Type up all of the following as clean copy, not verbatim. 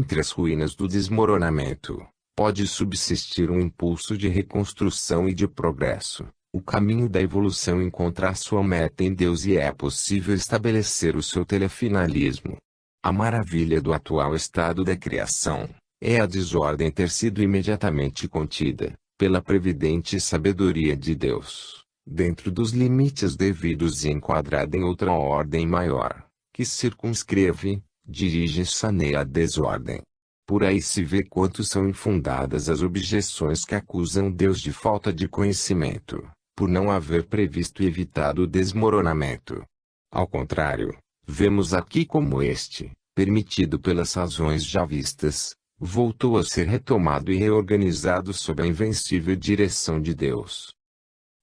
Entre as ruínas do desmoronamento, pode subsistir um impulso de reconstrução e de progresso. O caminho da evolução encontra a sua meta em Deus e é possível estabelecer o seu telefinalismo. A maravilha do atual estado da criação é a desordem ter sido imediatamente contida, pela previdente sabedoria de Deus, dentro dos limites devidos e enquadrada em outra ordem maior, que circunscreve, dirige e saneia a desordem. Por aí se vê quanto são infundadas as objeções que acusam Deus de falta de conhecimento, por não haver previsto e evitado o desmoronamento. Ao contrário, vemos aqui como este, permitido pelas razões já vistas, voltou a ser retomado e reorganizado sob a invencível direção de Deus.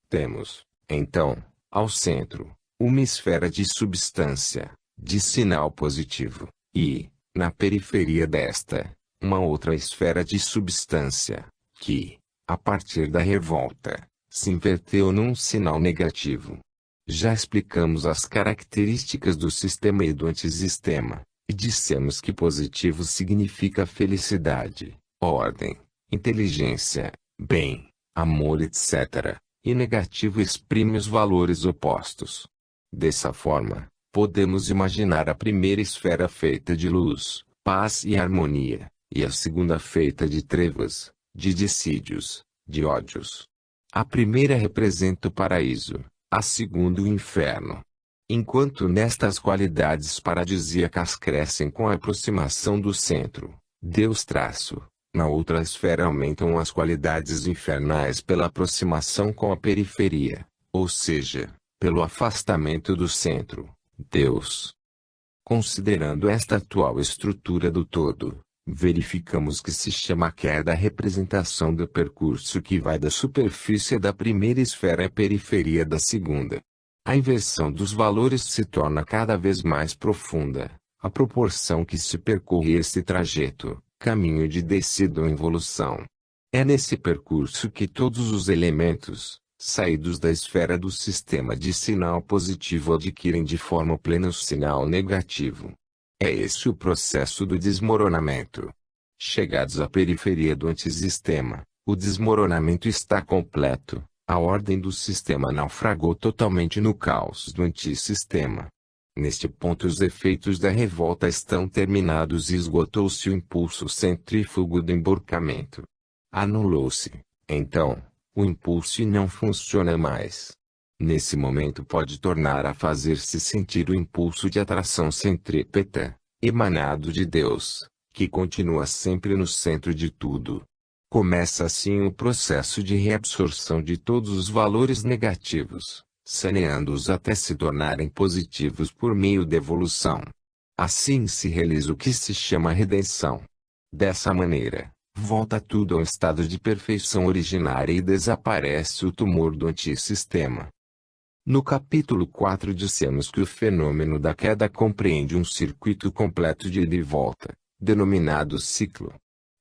Temos, então, ao centro, uma esfera de substância, de sinal positivo, e, na periferia desta, uma outra esfera de substância, que, a partir da revolta, se inverteu num sinal negativo. Já explicamos as características do sistema e do antissistema, e dissemos que positivo significa felicidade, ordem, inteligência, bem, amor etc., e negativo exprime os valores opostos. Dessa forma, podemos imaginar a primeira esfera feita de luz, paz e harmonia, e a segunda feita de trevas, de dissídios, de ódios. A primeira representa o paraíso, a segunda o inferno. Enquanto nestas qualidades paradisíacas crescem com a aproximação do centro, Deus traço, na outra esfera aumentam as qualidades infernais pela aproximação com a periferia, ou seja, pelo afastamento do centro, Deus. Considerando esta atual estrutura do todo, verificamos que se chama queda a representação do percurso que vai da superfície da primeira esfera à periferia da segunda. A inversão dos valores se torna cada vez mais profunda, à proporção que se percorre esse trajeto, caminho de descida ou involução. É nesse percurso que todos os elementos, saídos da esfera do sistema de sinal positivo adquirem de forma plena o sinal negativo. É esse o processo do desmoronamento. Chegados à periferia do antissistema, o desmoronamento está completo. A ordem do sistema naufragou totalmente no caos do antissistema. Neste ponto os efeitos da revolta estão terminados e esgotou-se o impulso centrífugo do emborcamento. Anulou-se, então, o impulso e não funciona mais. Nesse momento pode tornar a fazer-se sentir o impulso de atração centrípeta, emanado de Deus, que continua sempre no centro de tudo. Começa assim o processo de reabsorção de todos os valores negativos, saneando-os até se tornarem positivos por meio da evolução. Assim se realiza o que se chama redenção. Dessa maneira, volta tudo ao estado de perfeição originária e desaparece o tumor do antissistema. No capítulo 4 dissemos que o fenômeno da queda compreende um circuito completo de ida e volta, denominado ciclo.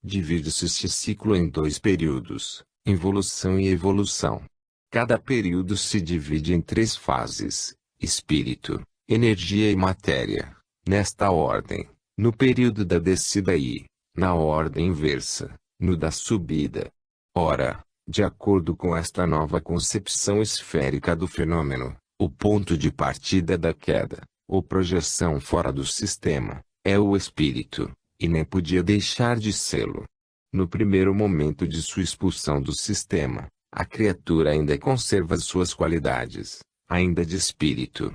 Divide-se este ciclo em dois períodos, involução e evolução. Cada período se divide em três fases: espírito, energia e matéria. Nesta ordem, no período da descida e, na ordem inversa, no da subida. Ora, de acordo com esta nova concepção esférica do fenômeno, o ponto de partida da queda, ou projeção fora do sistema, é o espírito, e nem podia deixar de sê-lo. No primeiro momento de sua expulsão do sistema, a criatura ainda conserva suas qualidades, ainda de espírito.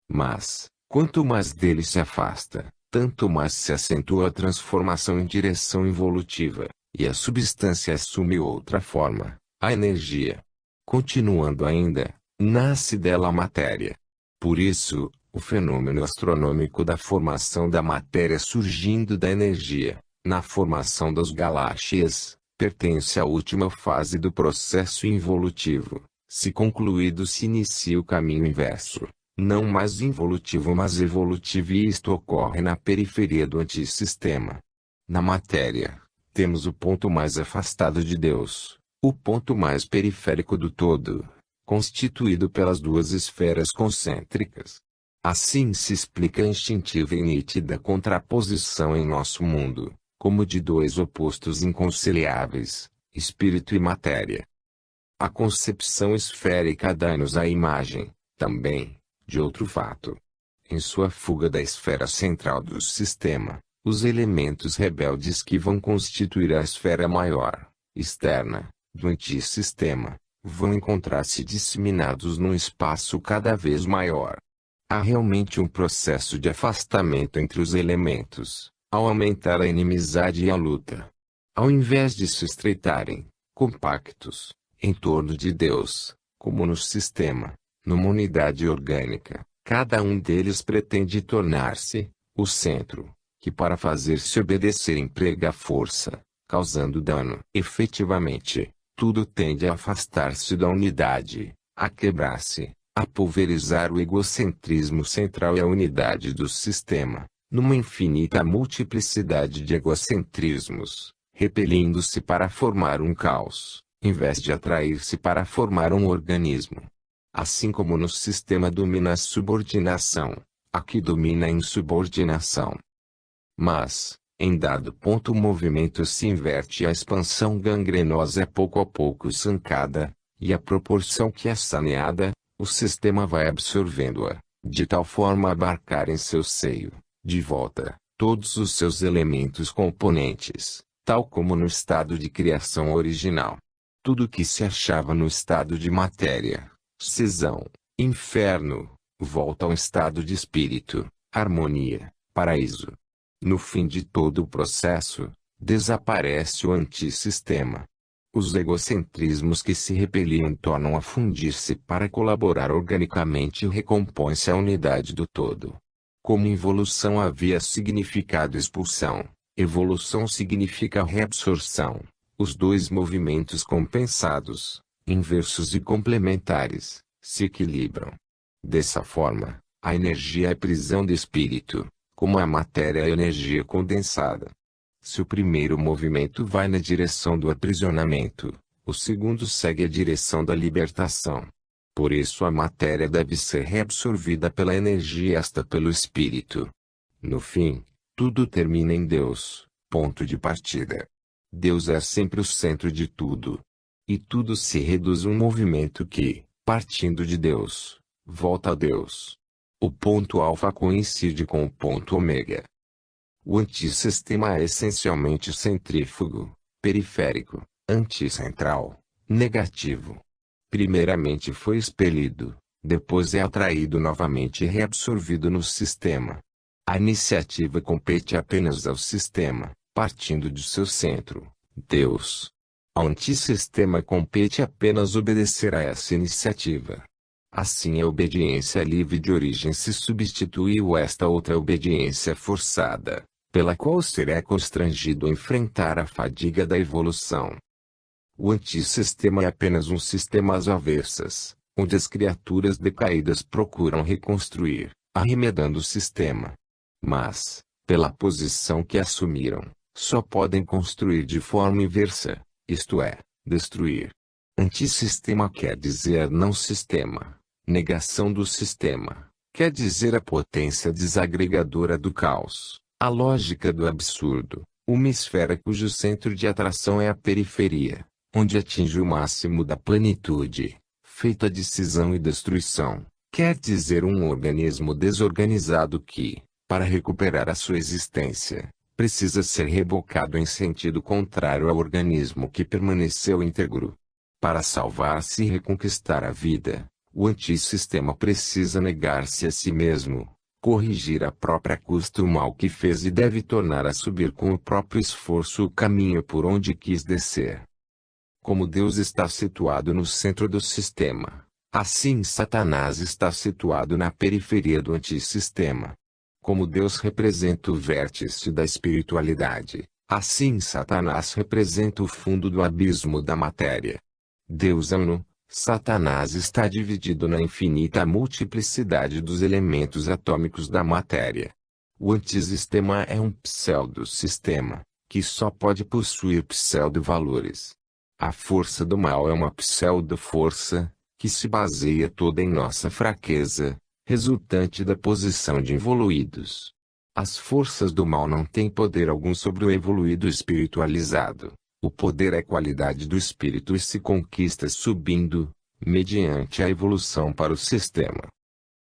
Mas, quanto mais dele se afasta, tanto mais se acentua a transformação em direção evolutiva, e a substância assume outra forma, a energia. Continuando ainda, nasce dela a matéria. Por isso, o fenômeno astronômico da formação da matéria surgindo da energia, na formação das galáxias, pertence à última fase do processo involutivo. Se concluído se inicia o caminho inverso, não mais involutivo mas evolutivo, e isto ocorre na periferia do antissistema. Na matéria, temos o ponto mais afastado de Deus, o ponto mais periférico do todo, constituído pelas duas esferas concêntricas. Assim se explica a instintiva e nítida contraposição em nosso mundo, como de dois opostos inconciliáveis, espírito e matéria. A concepção esférica dá-nos a imagem, também, de outro fato. Em sua fuga da esfera central do sistema, os elementos rebeldes que vão constituir a esfera maior, externa, do antissistema, vão encontrar-se disseminados num espaço cada vez maior. Há realmente um processo de afastamento entre os elementos, ao aumentar a inimizade e a luta. Ao invés de se estreitarem, compactos, em torno de Deus, como no sistema, numa unidade orgânica, cada um deles pretende tornar-se o centro, que para fazer-se obedecer emprega a força, causando dano. Efetivamente, tudo tende a afastar-se da unidade, a quebrar-se, a pulverizar o egocentrismo central e a unidade do sistema, numa infinita multiplicidade de egocentrismos, repelindo-se para formar um caos, em vez de atrair-se para formar um organismo. Assim como no sistema domina a subordinação, aqui domina a insubordinação. Mas, em dado ponto o movimento se inverte e a expansão gangrenosa é pouco a pouco sancada, e à proporção que é saneada, o sistema vai absorvendo-a, de tal forma a abarcar em seu seio, de volta, todos os seus elementos componentes, tal como no estado de criação original. Tudo que se achava no estado de matéria, cisão, inferno, volta ao estado de espírito, harmonia, paraíso. No fim de todo o processo, desaparece o antissistema. Os egocentrismos que se repeliam tornam a fundir-se para colaborar organicamente e recompõe-se a unidade do todo. Como involução havia significado expulsão, evolução significa reabsorção. Os dois movimentos compensados, inversos e complementares, se equilibram. Dessa forma, a energia é prisão do espírito, como a matéria é energia condensada. Se o primeiro movimento vai na direção do aprisionamento, o segundo segue a direção da libertação. Por isso a matéria deve ser reabsorvida pela energia e esta pelo espírito. No fim, tudo termina em Deus, ponto de partida. Deus é sempre o centro de tudo. E tudo se reduz a um movimento que, partindo de Deus, volta a Deus. O ponto alfa coincide com o ponto ômega. O antissistema é essencialmente centrífugo, periférico, anticentral, negativo. Primeiramente foi expelido, depois é atraído novamente e reabsorvido no sistema. A iniciativa compete apenas ao sistema, partindo de seu centro, Deus. Ao antissistema compete apenas obedecer a essa iniciativa. Assim a obediência livre de origem se substituiu a esta outra obediência forçada, pela qual o ser é constrangido a enfrentar a fadiga da evolução. O antissistema é apenas um sistema às avessas, onde as criaturas decaídas procuram reconstruir, arremedando o sistema. Mas, pela posição que assumiram, só podem construir de forma inversa, isto é, destruir. Antissistema quer dizer não sistema. Negação do sistema, quer dizer a potência desagregadora do caos, a lógica do absurdo, uma esfera cujo centro de atração é a periferia, onde atinge o máximo da plenitude, feita de cisão e destruição, quer dizer um organismo desorganizado que, para recuperar a sua existência, precisa ser rebocado em sentido contrário ao organismo que permaneceu íntegro. Para salvar-se e reconquistar a vida, o antissistema precisa negar-se a si mesmo, corrigir a própria custa o mal que fez e deve tornar a subir com o próprio esforço o caminho por onde quis descer. Como Deus está situado no centro do sistema, assim Satanás está situado na periferia do antissistema. Como Deus representa o vértice da espiritualidade, assim Satanás representa o fundo do abismo da matéria. Deus é uno, Satanás está dividido na infinita multiplicidade dos elementos atômicos da matéria. O antissistema é um pseudo-sistema, que só pode possuir pseudo-valores. A força do mal é uma pseudo-força, que se baseia toda em nossa fraqueza, resultante da posição de evoluídos. As forças do mal não têm poder algum sobre o evoluído espiritualizado. O poder é qualidade do espírito e se conquista subindo, mediante a evolução para o sistema.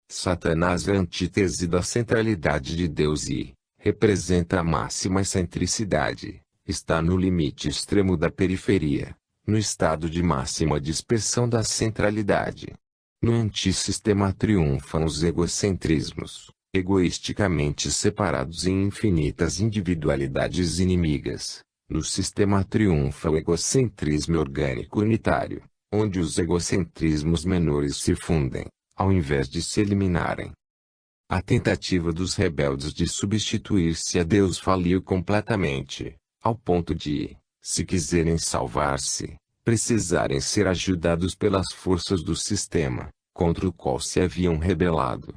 Satanás é a antítese da centralidade de Deus e representa a máxima excentricidade. Está no limite extremo da periferia, no estado de máxima dispersão da centralidade. No antissistema triunfam os egocentrismos, egoisticamente separados em infinitas individualidades inimigas. No sistema triunfa o egocentrismo orgânico unitário, onde os egocentrismos menores se fundem, ao invés de se eliminarem. A tentativa dos rebeldes de substituir-se a Deus faliu completamente, ao ponto de, se quiserem salvar-se, precisarem ser ajudados pelas forças do sistema, contra o qual se haviam rebelado.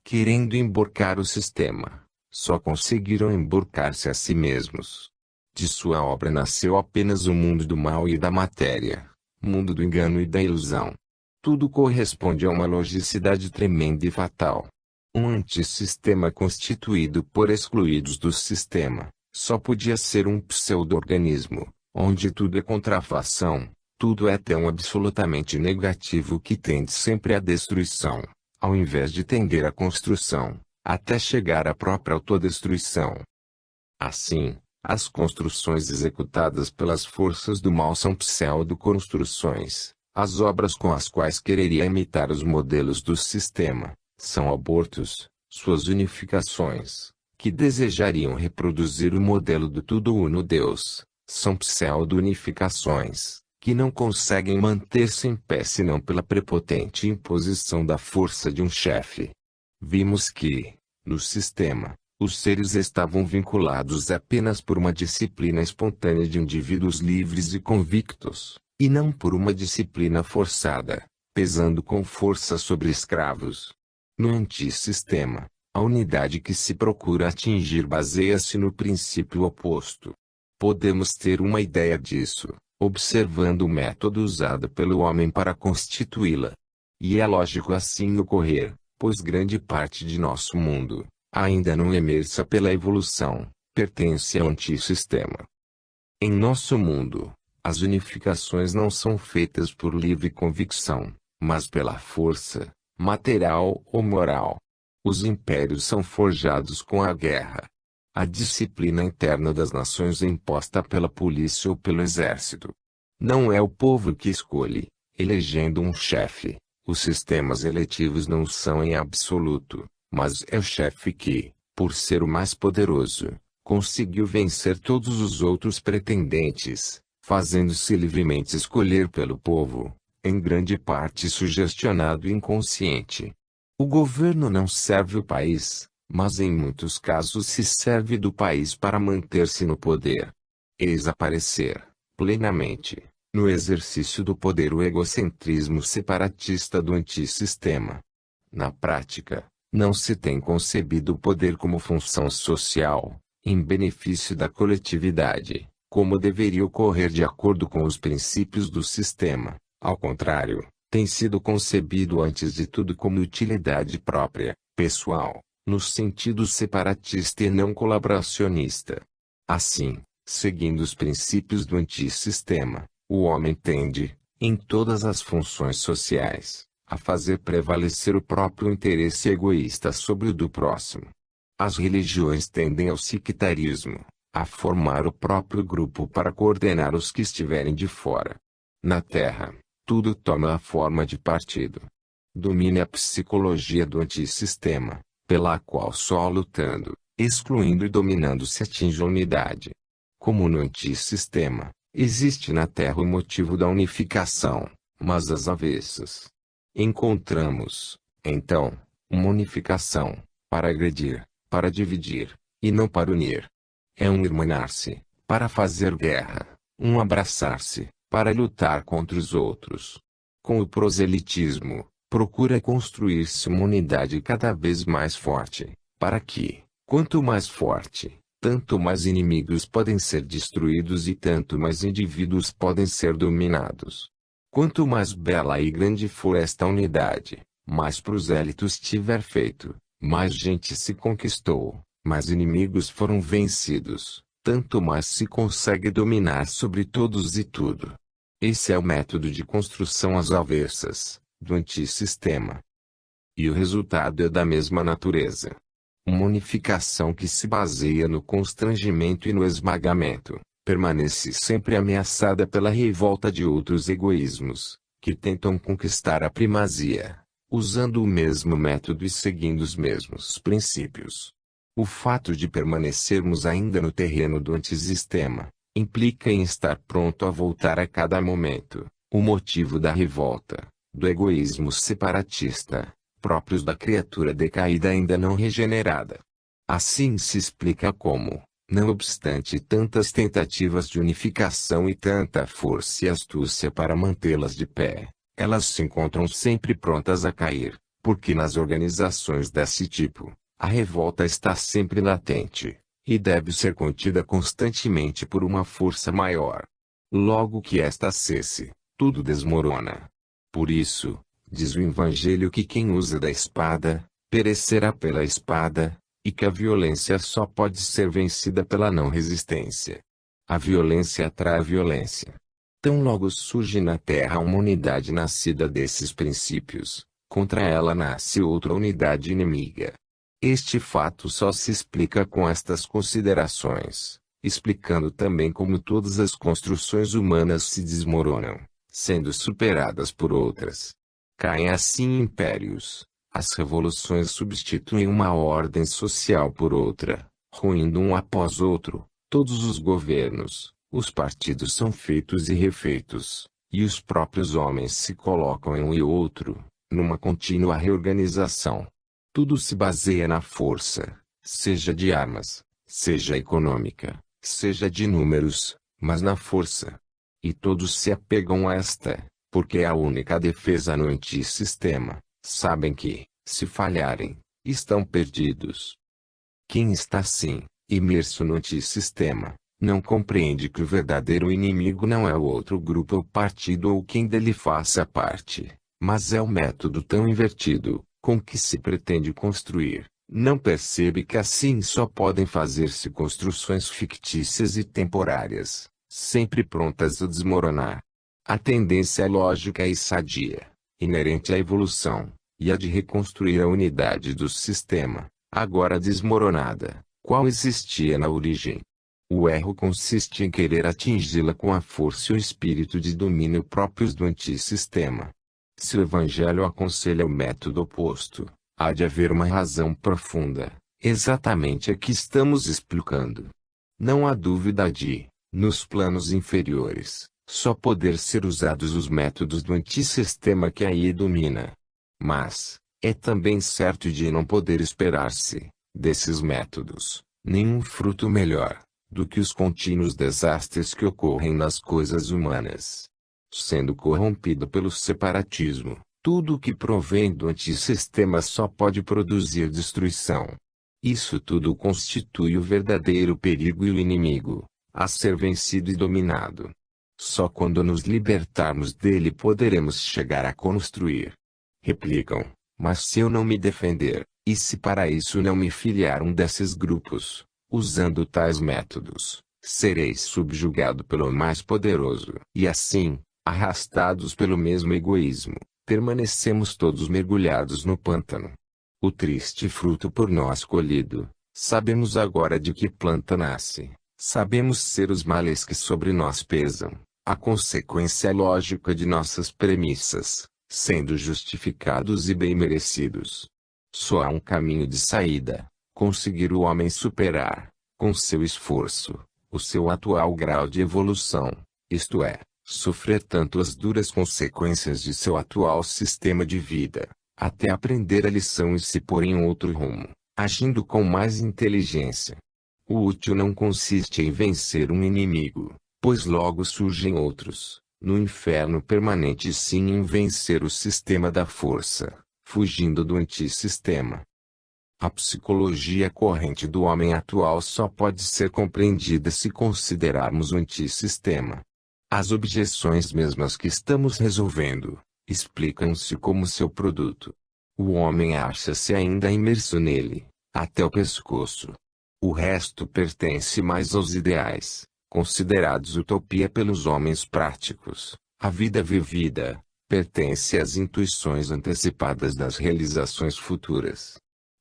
Querendo emborcar o sistema, só conseguiram emborcar-se a si mesmos. De sua obra nasceu apenas o mundo do mal e da matéria, mundo do engano e da ilusão. Tudo corresponde a uma logicidade tremenda e fatal. Um antissistema constituído por excluídos do sistema, só podia ser um pseudo-organismo, onde tudo é contrafação, tudo é tão absolutamente negativo que tende sempre à destruição, ao invés de tender à construção, até chegar à própria autodestruição. Assim, as construções executadas pelas forças do mal são pseudo-construções. As obras com as quais quereria imitar os modelos do sistema, são abortos, suas unificações, que desejariam reproduzir o modelo do tudo uno Deus, são pseudo-unificações, que não conseguem manter-se em pé senão pela prepotente imposição da força de um chefe. Vimos que, no sistema, os seres estavam vinculados apenas por uma disciplina espontânea de indivíduos livres e convictos, e não por uma disciplina forçada, pesando com força sobre escravos. No antissistema, a unidade que se procura atingir baseia-se no princípio oposto. Podemos ter uma ideia disso, observando o método usado pelo homem para constituí-la. E é lógico assim ocorrer, pois grande parte de nosso mundo, ainda não emersa pela evolução, pertence ao antissistema. Em nosso mundo, as unificações não são feitas por livre convicção, mas pela força, material ou moral. Os impérios são forjados com a guerra. A disciplina interna das nações é imposta pela polícia ou pelo exército. Não é o povo que escolhe, elegendo um chefe. Os sistemas eletivos não são em absoluto, mas é o chefe que, por ser o mais poderoso, conseguiu vencer todos os outros pretendentes, fazendo-se livremente escolher pelo povo, em grande parte sugestionado e inconsciente. O governo não serve o país, mas em muitos casos se serve do país para manter-se no poder. Eis aparecer, plenamente, no exercício do poder o egocentrismo separatista do antissistema. Na prática, não se tem concebido o poder como função social, em benefício da coletividade, como deveria ocorrer de acordo com os princípios do sistema. Ao contrário, tem sido concebido antes de tudo como utilidade própria, pessoal, no sentido separatista e não colaboracionista. Assim, seguindo os princípios do antissistema, o homem tende, em todas as funções sociais, a fazer prevalecer o próprio interesse egoísta sobre o do próximo. As religiões tendem ao sectarismo, a formar o próprio grupo para coordenar os que estiverem de fora. Na Terra, tudo toma a forma de partido. Domine a psicologia do antissistema, pela qual só lutando, excluindo e dominando se atinge a unidade. Como no antissistema, existe na Terra o motivo da unificação, mas às avessas. Encontramos, então, uma unificação, para agredir, para dividir, e não para unir. É um irmanar-se, para fazer guerra, um abraçar-se, para lutar contra os outros. Com o proselitismo, procura construir-se uma unidade cada vez mais forte, para que, quanto mais forte, tanto mais inimigos podem ser destruídos e tanto mais indivíduos podem ser dominados. Quanto mais bela e grande for esta unidade, mais prosélitos tiver feito, mais gente se conquistou, mas inimigos foram vencidos, tanto mais se consegue dominar sobre todos e tudo. Esse é o método de construção às avessas, do antissistema. E o resultado é da mesma natureza. Uma unificação que se baseia no constrangimento e no esmagamento, permanece sempre ameaçada pela revolta de outros egoísmos, que tentam conquistar a primazia, usando o mesmo método e seguindo os mesmos princípios. O fato de permanecermos ainda no terreno do antissistema, implica em estar pronto a voltar a cada momento. O motivo da revolta, do egoísmo separatista, próprios da criatura decaída ainda não regenerada. Assim se explica como, não obstante tantas tentativas de unificação e tanta força e astúcia para mantê-las de pé, elas se encontram sempre prontas a cair, porque nas organizações desse tipo, a revolta está sempre latente, e deve ser contida constantemente por uma força maior. Logo que esta cesse, tudo desmorona. Por isso, diz o Evangelho que quem usa da espada, perecerá pela espada, e que a violência só pode ser vencida pela não resistência. A violência atrai a violência. Tão logo surge na Terra uma unidade nascida desses princípios, contra ela nasce outra unidade inimiga. Este fato só se explica com estas considerações, explicando também como todas as construções humanas se desmoronam, sendo superadas por outras. Caem assim impérios, as revoluções substituem uma ordem social por outra, ruindo um após outro, todos os governos, os partidos são feitos e refeitos, e os próprios homens se colocam em um e outro, numa contínua reorganização. Tudo se baseia na força, seja de armas, seja econômica, seja de números, mas na força. E todos se apegam a esta, porque é a única defesa no antissistema. Sabem que, se falharem, estão perdidos. Quem está assim, imerso no antissistema, não compreende que o verdadeiro inimigo não é o outro grupo ou partido ou quem dele faça parte, mas é o método tão invertido, com que se pretende construir. Não percebe que assim só podem fazer-se construções fictícias e temporárias, sempre prontas a desmoronar. A tendência lógica e sadia, inerente à evolução, e a de reconstruir a unidade do sistema, agora desmoronada, qual existia na origem. O erro consiste em querer atingi-la com a força e o espírito de domínio próprios do antissistema. Se o Evangelho aconselha o método oposto, há de haver uma razão profunda, exatamente a que estamos explicando. Não há dúvida de, nos planos inferiores, só poder ser usados os métodos do antissistema que aí domina. Mas, é também certo de não poder esperar-se, desses métodos, nenhum fruto melhor, do que os contínuos desastres que ocorrem nas coisas humanas. Sendo corrompido pelo separatismo, tudo o que provém do antissistema só pode produzir destruição. Isso tudo constitui o verdadeiro perigo e o inimigo, a ser vencido e dominado. Só quando nos libertarmos dele poderemos chegar a construir. Replicam, mas se eu não me defender, e se para isso não me filiar um desses grupos, usando tais métodos, serei subjugado pelo mais poderoso. E assim, arrastados pelo mesmo egoísmo, permanecemos todos mergulhados no pântano. O triste fruto por nós colhido, sabemos agora de que planta nasce, sabemos ser os males que sobre nós pesam, a consequência lógica de nossas premissas, sendo justificados e bem merecidos. Só há um caminho de saída, conseguir o homem superar, com seu esforço, o seu atual grau de evolução, isto é, sofrer tanto as duras consequências de seu atual sistema de vida, até aprender a lição e se pôr em outro rumo, agindo com mais inteligência. O útil não consiste em vencer um inimigo, pois logo surgem outros, no inferno permanente sim em vencer o sistema da força, fugindo do antissistema. A psicologia corrente do homem atual só pode ser compreendida se considerarmos o antissistema. As objeções mesmas que estamos resolvendo, explicam-se como seu produto. O homem acha-se ainda imerso nele, até o pescoço. O resto pertence mais aos ideais, considerados utopia pelos homens práticos. A vida vivida pertence às intuições antecipadas das realizações futuras.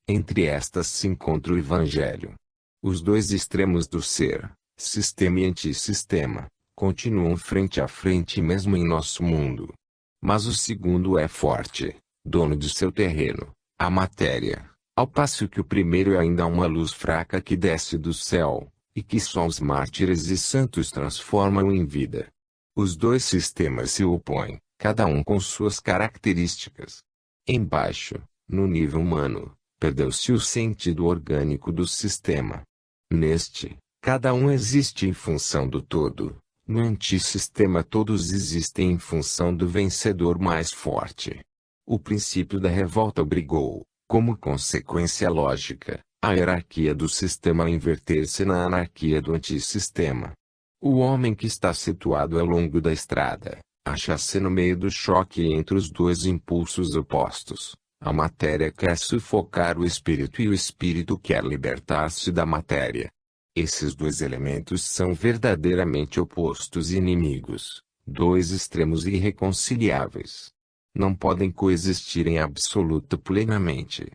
Entre estas se encontra o Evangelho. Os dois extremos do ser, sistema e antissistema, continuam frente a frente mesmo em nosso mundo. Mas o segundo é forte, dono de seu terreno, a matéria, ao passo que o primeiro é ainda uma luz fraca que desce do céu, e que só os mártires e santos transformam em vida. Os dois sistemas se opõem, cada um com suas características. Embaixo, no nível humano, perdeu-se o sentido orgânico do sistema. Neste, cada um existe em função do todo. No antissistema todos existem em função do vencedor mais forte. O princípio da revolta obrigou, como consequência lógica, a hierarquia do sistema a inverter-se na anarquia do antissistema. O homem que está situado ao longo da estrada, acha-se no meio do choque entre os dois impulsos opostos. A matéria quer sufocar o espírito e o espírito quer libertar-se da matéria. Esses dois elementos são verdadeiramente opostos e inimigos, dois extremos irreconciliáveis. Não podem coexistir em absoluto plenamente.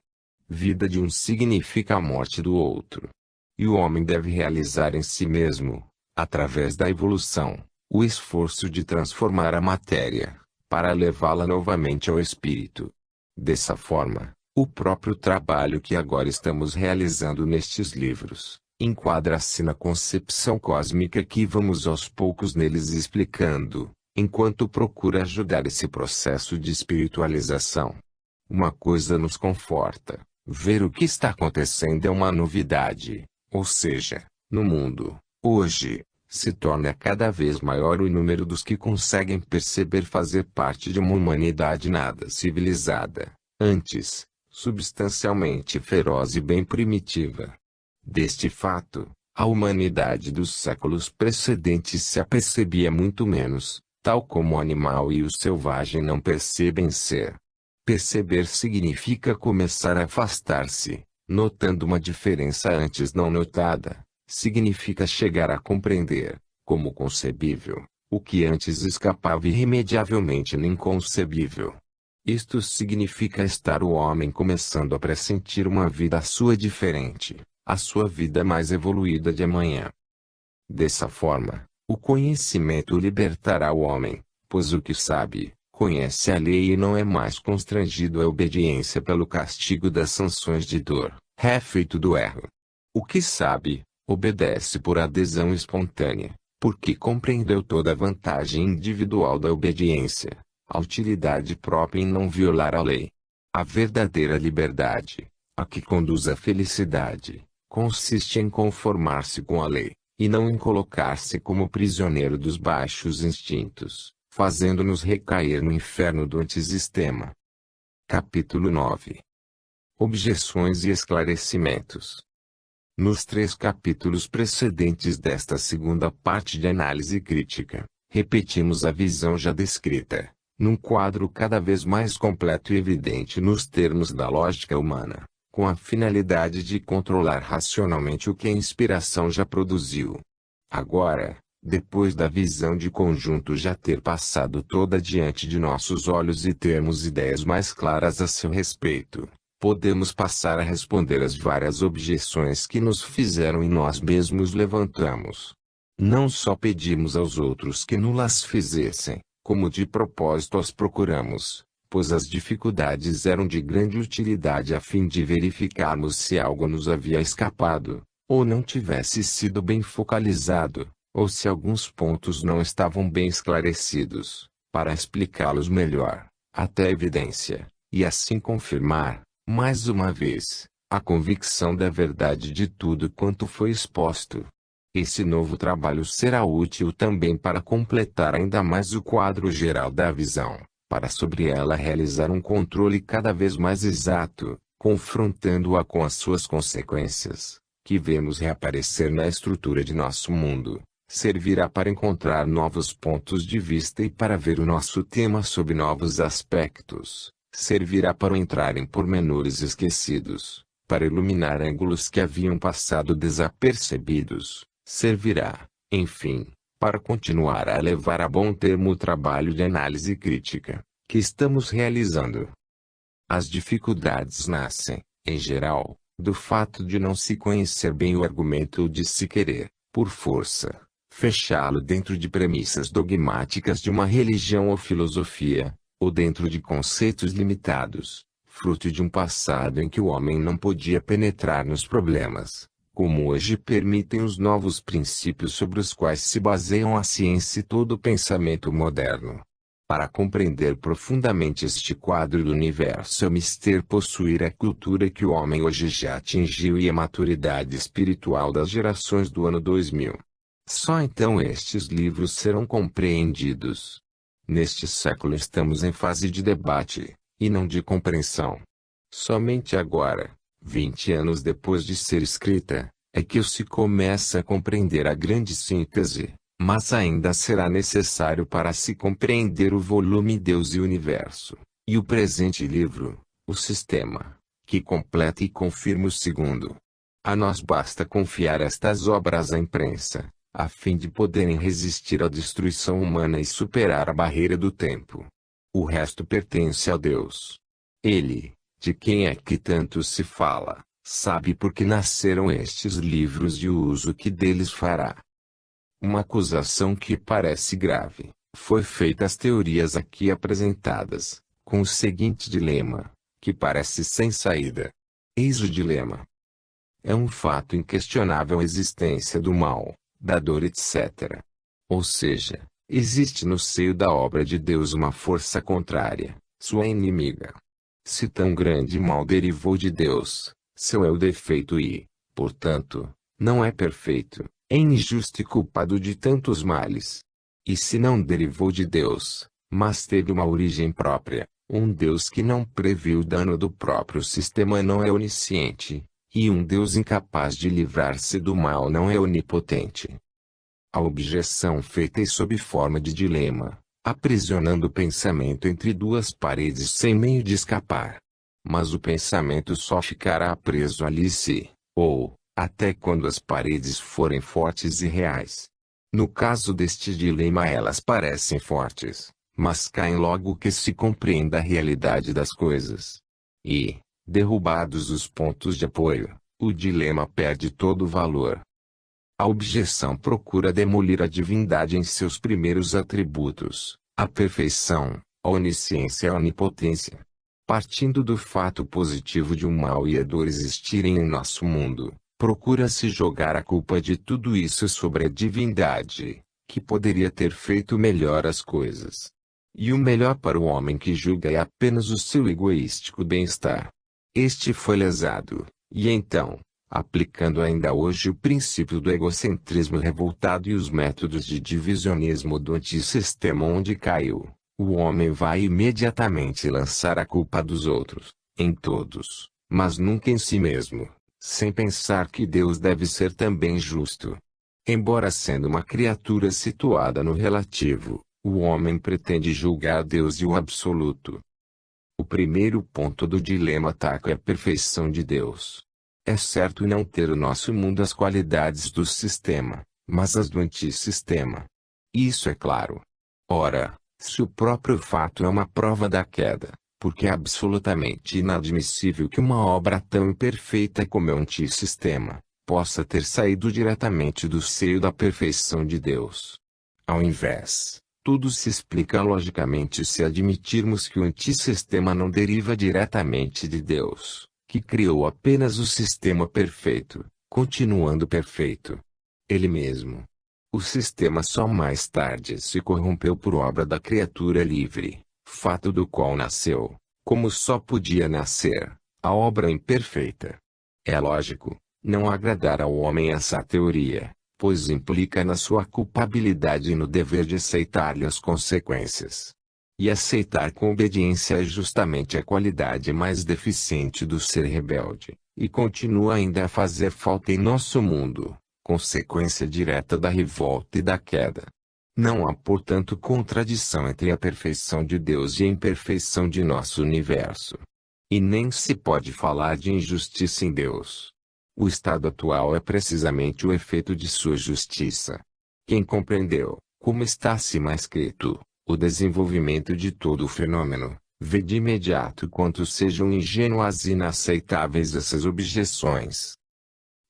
Vida de um significa a morte do outro. E o homem deve realizar em si mesmo, através da evolução, o esforço de transformar a matéria, para levá-la novamente ao espírito. Dessa forma, o próprio trabalho que agora estamos realizando nestes livros enquadra-se na concepção cósmica que vamos aos poucos neles explicando, enquanto procura ajudar esse processo de espiritualização. Uma coisa nos conforta: ver o que está acontecendo é uma novidade, ou seja, no mundo, hoje, se torna cada vez maior o número dos que conseguem perceber fazer parte de uma humanidade nada civilizada, antes, substancialmente feroz e bem primitiva. Deste fato, a humanidade dos séculos precedentes se apercebia muito menos, tal como o animal e o selvagem não percebem ser. Perceber significa começar a afastar-se, notando uma diferença antes não notada. Significa chegar a compreender, como concebível, o que antes escapava irremediavelmente no inconcebível. Isto significa estar o homem começando a pressentir uma vida sua diferente, a sua vida mais evoluída de amanhã. Dessa forma, o conhecimento libertará o homem, pois o que sabe, conhece a lei e não é mais constrangido à obediência pelo castigo das sanções de dor, refeito do erro. O que sabe, obedece por adesão espontânea, porque compreendeu toda a vantagem individual da obediência, a utilidade própria em não violar a lei. A verdadeira liberdade, a que conduz à felicidade, consiste em conformar-se com a lei, e não em colocar-se como prisioneiro dos baixos instintos, fazendo-nos recair no inferno do antissistema. Capítulo 9. Objeções e esclarecimentos. Nos 3 capítulos precedentes desta segunda parte de análise crítica, repetimos a visão já descrita, num quadro cada vez mais completo e evidente nos termos da lógica humana, com a finalidade de controlar racionalmente o que a inspiração já produziu. Agora, depois da visão de conjunto já ter passado toda diante de nossos olhos e termos ideias mais claras a seu respeito, podemos passar a responder às várias objeções que nos fizeram e nós mesmos levantamos. Não só pedimos aos outros que nulas fizessem, como de propósito as procuramos, pois as dificuldades eram de grande utilidade a fim de verificarmos se algo nos havia escapado, ou não tivesse sido bem focalizado, ou se alguns pontos não estavam bem esclarecidos, para explicá-los melhor, até a evidência, e assim confirmar, mais uma vez, a convicção da verdade de tudo quanto foi exposto. Esse novo trabalho será útil também para completar ainda mais o quadro geral da visão, para sobre ela realizar um controle cada vez mais exato, confrontando-a com as suas consequências, que vemos reaparecer na estrutura de nosso mundo. Servirá para encontrar novos pontos de vista e para ver o nosso tema sob novos aspectos. Servirá para entrar em pormenores esquecidos, para iluminar ângulos que haviam passado desapercebidos, servirá, enfim, para continuar a levar a bom termo o trabalho de análise crítica que estamos realizando. As dificuldades nascem, em geral, do fato de não se conhecer bem o argumento ou de se querer, por força, fechá-lo dentro de premissas dogmáticas de uma religião ou filosofia, ou dentro de conceitos limitados, fruto de um passado em que o homem não podia penetrar nos problemas, como hoje permitem os novos princípios sobre os quais se baseiam a ciência e todo o pensamento moderno. Para compreender profundamente este quadro do universo é mister possuir a cultura que o homem hoje já atingiu e a maturidade espiritual das gerações do ano 2000. Só então estes livros serão compreendidos. Neste século estamos em fase de debate, e não de compreensão. Somente agora, 20 anos depois de ser escrita, é que se começa a compreender a grande síntese, mas ainda será necessário para se compreender o volume Deus e o Universo, e o presente livro, o Sistema, que completa e confirma o segundo. A nós basta confiar estas obras à imprensa, a fim de poderem resistir à destruição humana e superar a barreira do tempo. O resto pertence a Deus. Ele, de quem é que tanto se fala, sabe por que nasceram estes livros e o uso que deles fará. Uma acusação que parece grave, foi feita às teorias aqui apresentadas, com o seguinte dilema, que parece sem saída. Eis o dilema. É um fato inquestionável a existência do mal, da dor, etc. Ou seja, existe no seio da obra de Deus uma força contrária, sua inimiga. Se tão grande mal derivou de Deus, seu é o defeito e, portanto, não é perfeito, é injusto e culpado de tantos males. E se não derivou de Deus, mas teve uma origem própria, um Deus que não previu o dano do próprio sistema não é onisciente, e um Deus incapaz de livrar-se do mal não é onipotente. A objeção feita é sob forma de dilema, aprisionando o pensamento entre duas paredes sem meio de escapar. Mas o pensamento só ficará preso ali se, ou, até quando as paredes forem fortes e reais. No caso deste dilema elas parecem fortes, mas caem logo que se compreenda a realidade das coisas. E, derrubados os pontos de apoio, o dilema perde todo o valor. A objeção procura demolir a divindade em seus primeiros atributos, a perfeição, a onisciência e a onipotência. Partindo do fato positivo de o mal e a dor existirem em nosso mundo, procura-se jogar a culpa de tudo isso sobre a divindade, que poderia ter feito melhor as coisas. E o melhor para o homem que julga é apenas o seu egoístico bem-estar. Este foi lesado, e então, aplicando ainda hoje o princípio do egocentrismo revoltado e os métodos de divisionismo do antissistema onde caiu, o homem vai imediatamente lançar a culpa dos outros, em todos, mas nunca em si mesmo, sem pensar que Deus deve ser também justo. Embora sendo uma criatura situada no relativo, o homem pretende julgar Deus e o absoluto. O primeiro ponto do dilema ataca a perfeição de Deus. É certo não ter o nosso mundo as qualidades do sistema, mas as do antissistema. Isso é claro. Ora, se o próprio fato é uma prova da queda, porque é absolutamente inadmissível que uma obra tão imperfeita como o antissistema possa ter saído diretamente do seio da perfeição de Deus. Ao invés, tudo se explica logicamente se admitirmos que o antissistema não deriva diretamente de Deus, que criou apenas o sistema perfeito, continuando perfeito. Ele mesmo. O sistema só mais tarde se corrompeu por obra da criatura livre, fato do qual nasceu, como só podia nascer, a obra imperfeita. É lógico, não agradar ao homem essa teoria, pois implica na sua culpabilidade e no dever de aceitar-lhe as consequências. E aceitar com obediência é justamente a qualidade mais deficiente do ser rebelde, e continua ainda a fazer falta em nosso mundo, consequência direta da revolta e da queda. Não há portanto contradição entre a perfeição de Deus e a imperfeição de nosso universo. E nem se pode falar de injustiça em Deus. O estado atual é precisamente o efeito de sua justiça. Quem compreendeu, como está acima escrito, o desenvolvimento de todo o fenômeno, vê de imediato quanto sejam ingênuas e inaceitáveis essas objeções.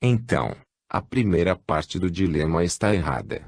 Então, a primeira parte do dilema está errada.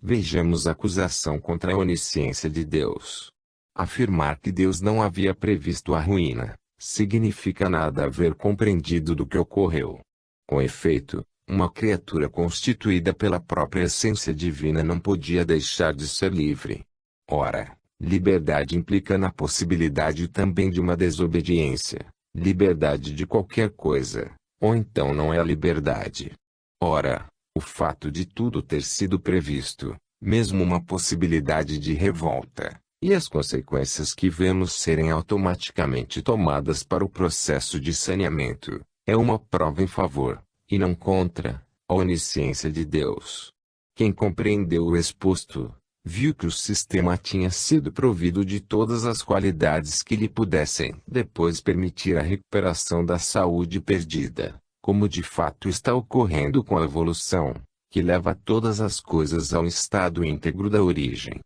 Vejamos a acusação contra a onisciência de Deus. Afirmar que Deus não havia previsto a ruína, significa nada haver compreendido do que ocorreu. Com efeito, uma criatura constituída pela própria essência divina não podia deixar de ser livre. Ora, liberdade implica na possibilidade também de uma desobediência, liberdade de qualquer coisa, ou então não é a liberdade. Ora, o fato de tudo ter sido previsto, mesmo uma possibilidade de revolta, e as consequências que vemos serem automaticamente tomadas para o processo de saneamento, é uma prova em favor, e não contra, a onisciência de Deus. Quem compreendeu o exposto, viu que o sistema tinha sido provido de todas as qualidades que lhe pudessem depois permitir a recuperação da saúde perdida, como de fato está ocorrendo com a evolução, que leva todas as coisas ao estado íntegro da origem.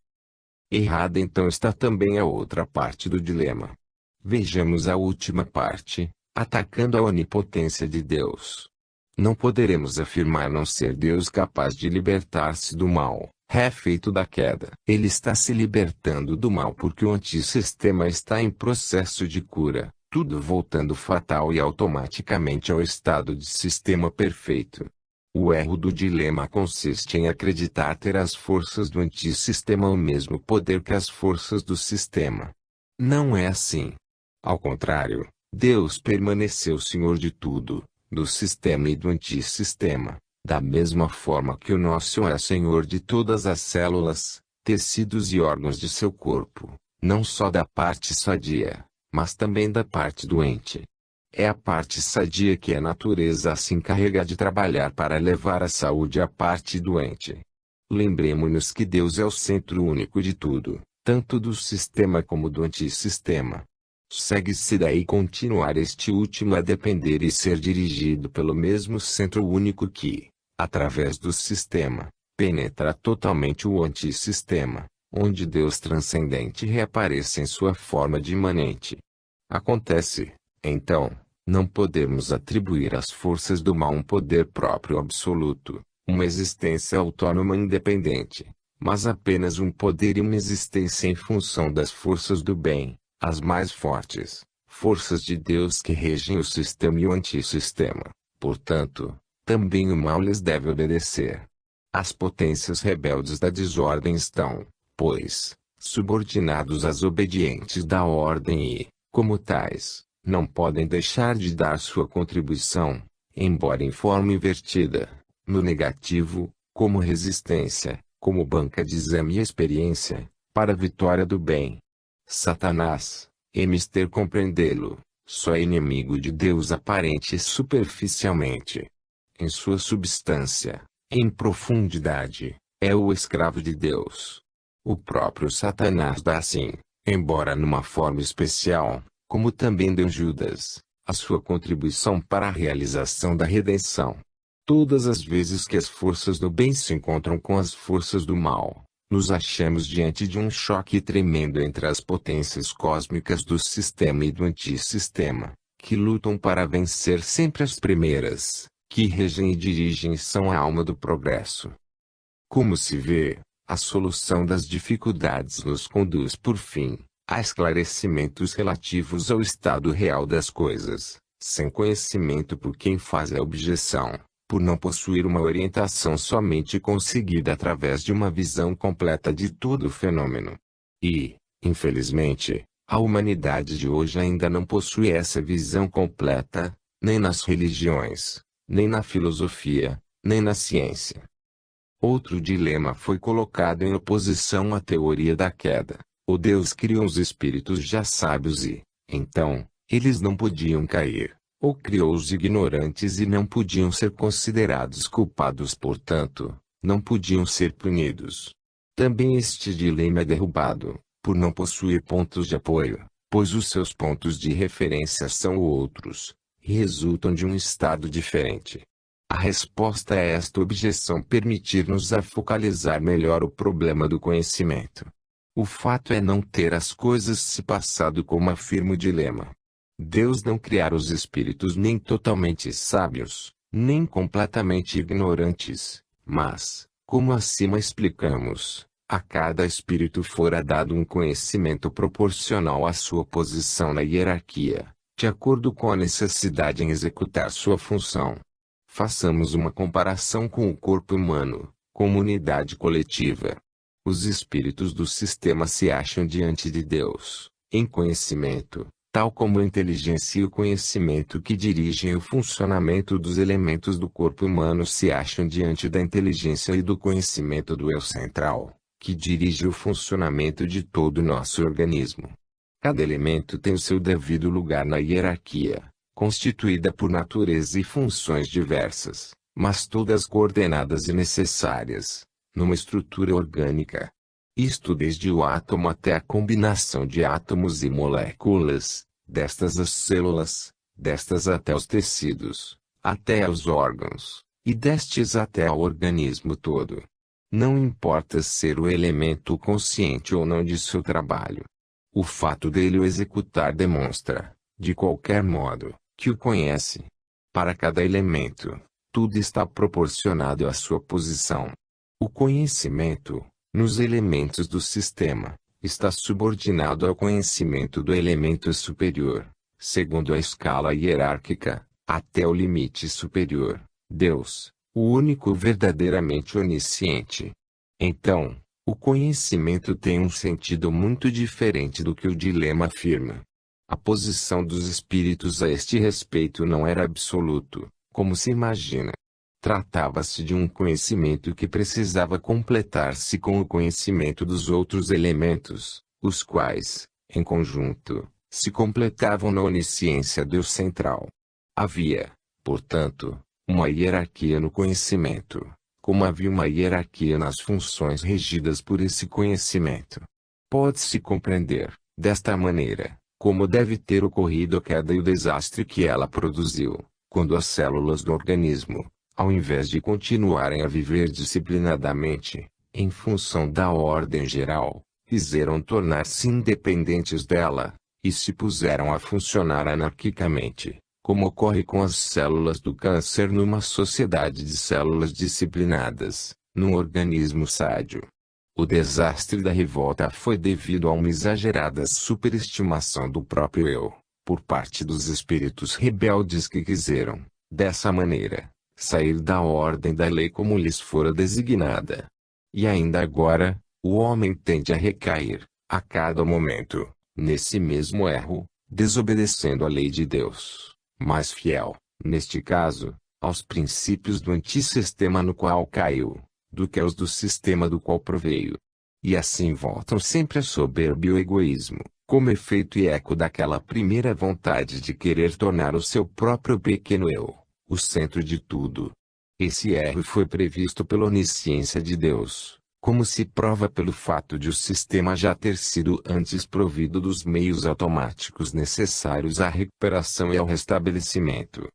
Errada então está também a outra parte do dilema. Vejamos a última parte, atacando a onipotência de Deus. Não poderemos afirmar não ser Deus capaz de libertar-se do mal, refeito da queda. Ele está se libertando do mal porque o antissistema está em processo de cura, tudo voltando fatal e automaticamente ao estado de sistema perfeito. O erro do dilema consiste em acreditar ter as forças do antissistema o mesmo poder que as forças do sistema. Não é assim. Ao contrário, Deus permaneceu Senhor de tudo, do sistema e do antissistema, da mesma forma que o nosso é Senhor de todas as células, tecidos e órgãos de seu corpo, não só da parte sadia, mas também da parte doente. É a parte sadia que a natureza se encarrega de trabalhar para levar a saúde à parte doente. Lembremos-nos que Deus é o centro único de tudo, tanto do sistema como do antissistema. Segue-se daí continuar este último a depender e ser dirigido pelo mesmo centro único que, através do sistema, penetra totalmente o antissistema, onde Deus transcendente reaparece em sua forma de imanente. Acontece, então, não podemos atribuir às forças do mal um poder próprio absoluto, uma existência autônoma independente, mas apenas um poder e uma existência em função das forças do bem, as mais fortes, forças de Deus que regem o sistema e o antissistema. Portanto, também o mal lhes deve obedecer. As potências rebeldes da desordem estão, pois, subordinados às obedientes da ordem e, como tais, não podem deixar de dar sua contribuição, embora em forma invertida, no negativo, como resistência, como banca de exame e experiência, para a vitória do bem. Satanás, em mister compreendê-lo, só é inimigo de Deus aparente e superficialmente. Em sua substância, em profundidade, é o escravo de Deus. O próprio Satanás dá assim, embora numa forma especial, como também deu Judas, a sua contribuição para a realização da redenção. Todas as vezes que as forças do bem se encontram com as forças do mal, nos achamos diante de um choque tremendo entre as potências cósmicas do sistema e do antissistema, que lutam para vencer sempre as primeiras, que regem e dirigem e são a alma do progresso. Como se vê, a solução das dificuldades nos conduz por fim a esclarecimentos relativos ao estado real das coisas, sem conhecimento por quem faz a objeção, por não possuir uma orientação somente conseguida através de uma visão completa de todo o fenômeno. E, infelizmente, a humanidade de hoje ainda não possui essa visão completa, nem nas religiões, nem na filosofia, nem na ciência. Outro dilema foi colocado em oposição à teoria da queda. O Deus criou os espíritos já sábios e, então, eles não podiam cair, ou criou os ignorantes e não podiam ser considerados culpados, portanto, não podiam ser punidos. Também este dilema é derrubado, por não possuir pontos de apoio, pois os seus pontos de referência são outros, e resultam de um estado diferente. A resposta a esta objeção permitir-nos a focalizar melhor o problema do conhecimento. O fato é não ter as coisas se passado como afirma o dilema. Deus não criara os espíritos nem totalmente sábios, nem completamente ignorantes, mas, como acima explicamos, a cada espírito fora dado um conhecimento proporcional à sua posição na hierarquia, de acordo com a necessidade em executar sua função. Façamos uma comparação com o corpo humano, como unidade coletiva. Os espíritos do sistema se acham diante de Deus, em conhecimento, tal como a inteligência e o conhecimento que dirigem o funcionamento dos elementos do corpo humano se acham diante da inteligência e do conhecimento do eu central, que dirige o funcionamento de todo o nosso organismo. Cada elemento tem o seu devido lugar na hierarquia, constituída por natureza e funções diversas, mas todas coordenadas e necessárias, numa estrutura orgânica. Isto desde o átomo até a combinação de átomos e moléculas, destas as células, destas até os tecidos, até aos órgãos, e destes até ao organismo todo. Não importa ser o elemento consciente ou não de seu trabalho. O fato dele o executar demonstra, de qualquer modo, que o conhece. Para cada elemento, tudo está proporcionado à sua posição. O conhecimento, nos elementos do sistema, está subordinado ao conhecimento do elemento superior, segundo a escala hierárquica, até o limite superior, Deus, o único verdadeiramente onisciente. Então, o conhecimento tem um sentido muito diferente do que o dilema afirma. A posição dos espíritos a este respeito não era absoluto, como se imagina. Tratava-se de um conhecimento que precisava completar-se com o conhecimento dos outros elementos, os quais, em conjunto, se completavam na onisciência do eu central. Havia, portanto, uma hierarquia no conhecimento, como havia uma hierarquia nas funções regidas por esse conhecimento. Pode-se compreender, desta maneira, como deve ter ocorrido a queda e o desastre que ela produziu, quando as células do organismo, ao invés de continuarem a viver disciplinadamente, em função da ordem geral, quiseram tornar-se independentes dela, e se puseram a funcionar anarquicamente, como ocorre com as células do câncer numa sociedade de células disciplinadas, num organismo sádio. O desastre da revolta foi devido a uma exagerada superestimação do próprio eu, por parte dos espíritos rebeldes que quiseram, dessa maneira, sair da ordem da lei como lhes fora designada. E ainda agora, o homem tende a recair, a cada momento, nesse mesmo erro, desobedecendo a lei de Deus, mais fiel, neste caso, aos princípios do antissistema no qual caiu, do que aos do sistema do qual proveio. E assim voltam sempre a soberba e o egoísmo, como efeito e eco daquela primeira vontade de querer tornar o seu próprio pequeno eu, o centro de tudo. Esse erro foi previsto pela onisciência de Deus, como se prova pelo fato de o sistema já ter sido antes provido dos meios automáticos necessários à recuperação e ao restabelecimento.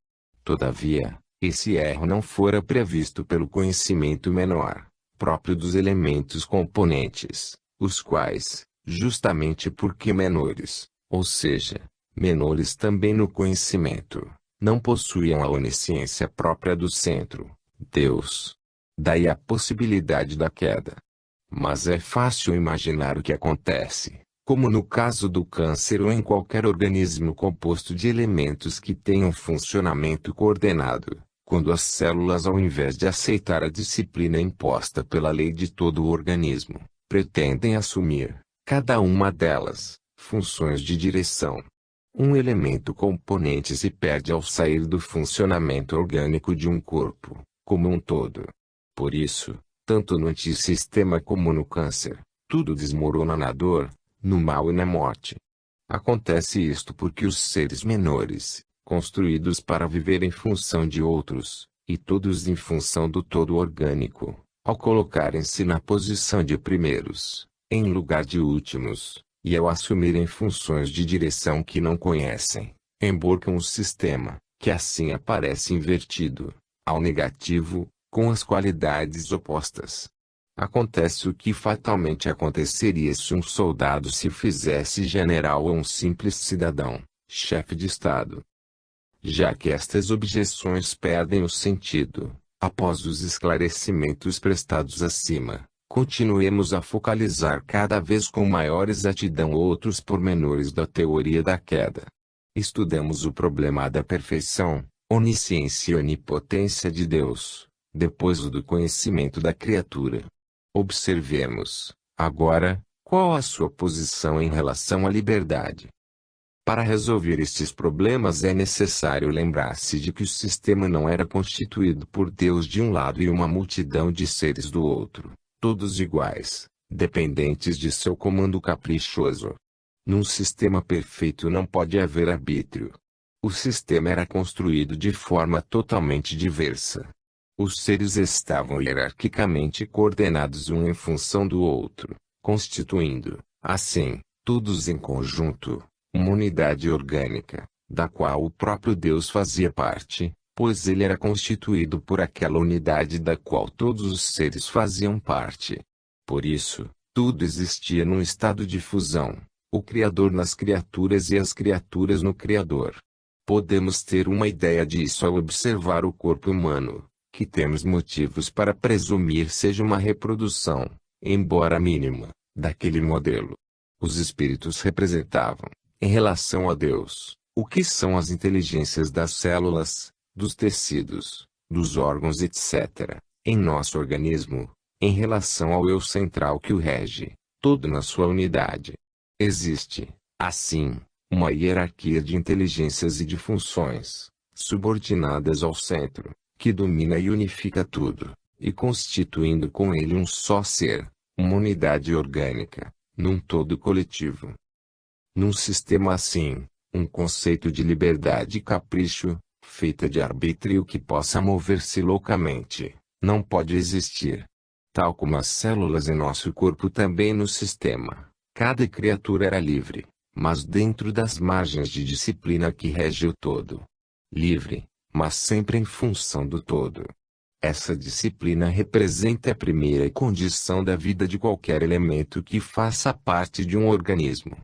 Todavia, esse erro não fora previsto pelo conhecimento menor, próprio dos elementos componentes, os quais, justamente porque menores, ou seja, menores também no conhecimento, não possuíam a onisciência própria do centro, Deus. Daí a possibilidade da queda. Mas é fácil imaginar o que acontece, como no caso do câncer ou em qualquer organismo composto de elementos que tenham funcionamento coordenado, quando as células, ao invés de aceitar a disciplina imposta pela lei de todo o organismo, pretendem assumir, cada uma delas, funções de direção. Um elemento componente se perde ao sair do funcionamento orgânico de um corpo, como um todo. Por isso, tanto no antissistema como no câncer, tudo desmorona na dor, no mal e na morte. Acontece isto porque os seres menores, construídos para viver em função de outros, e todos em função do todo orgânico, ao colocarem-se na posição de primeiros, em lugar de últimos, e ao assumirem funções de direção que não conhecem, emborcam o sistema, que assim aparece invertido, ao negativo, com as qualidades opostas. Acontece o que fatalmente aconteceria se um soldado se fizesse general ou um simples cidadão, chefe de Estado. Já que estas objeções perdem o sentido, após os esclarecimentos prestados acima, continuemos a focalizar cada vez com maior exatidão outros pormenores da teoria da queda. Estudamos o problema da perfeição, onisciência e onipotência de Deus, depois o do conhecimento da criatura. Observemos, agora, qual a sua posição em relação à liberdade. Para resolver estes problemas é necessário lembrar-se de que o sistema não era constituído por Deus de um lado e uma multidão de seres do outro, todos iguais, dependentes de seu comando caprichoso. Num sistema perfeito não pode haver arbítrio. O sistema era construído de forma totalmente diversa. Os seres estavam hierarquicamente coordenados um em função do outro, constituindo, assim, todos em conjunto, uma unidade orgânica, da qual o próprio Deus fazia parte, pois ele era constituído por aquela unidade da qual todos os seres faziam parte. Por isso, tudo existia num estado de fusão, o Criador nas criaturas e as criaturas no Criador. Podemos ter uma ideia disso ao observar o corpo humano, que temos motivos para presumir seja uma reprodução, embora mínima, daquele modelo. Os espíritos representavam, em relação a Deus, o que são as inteligências das células, dos tecidos, dos órgãos etc., em nosso organismo, em relação ao eu central que o rege, todo na sua unidade. Existe, assim, uma hierarquia de inteligências e de funções, subordinadas ao centro, que domina e unifica tudo, e constituindo com ele um só ser, uma unidade orgânica, num todo coletivo. Num sistema assim, um conceito de liberdade e capricho, feita de arbítrio que possa mover-se loucamente, não pode existir. Tal como as células em nosso corpo também no sistema, cada criatura era livre, mas dentro das margens de disciplina que rege o todo. Livre, mas sempre em função do todo. Essa disciplina representa a primeira condição da vida de qualquer elemento que faça parte de um organismo.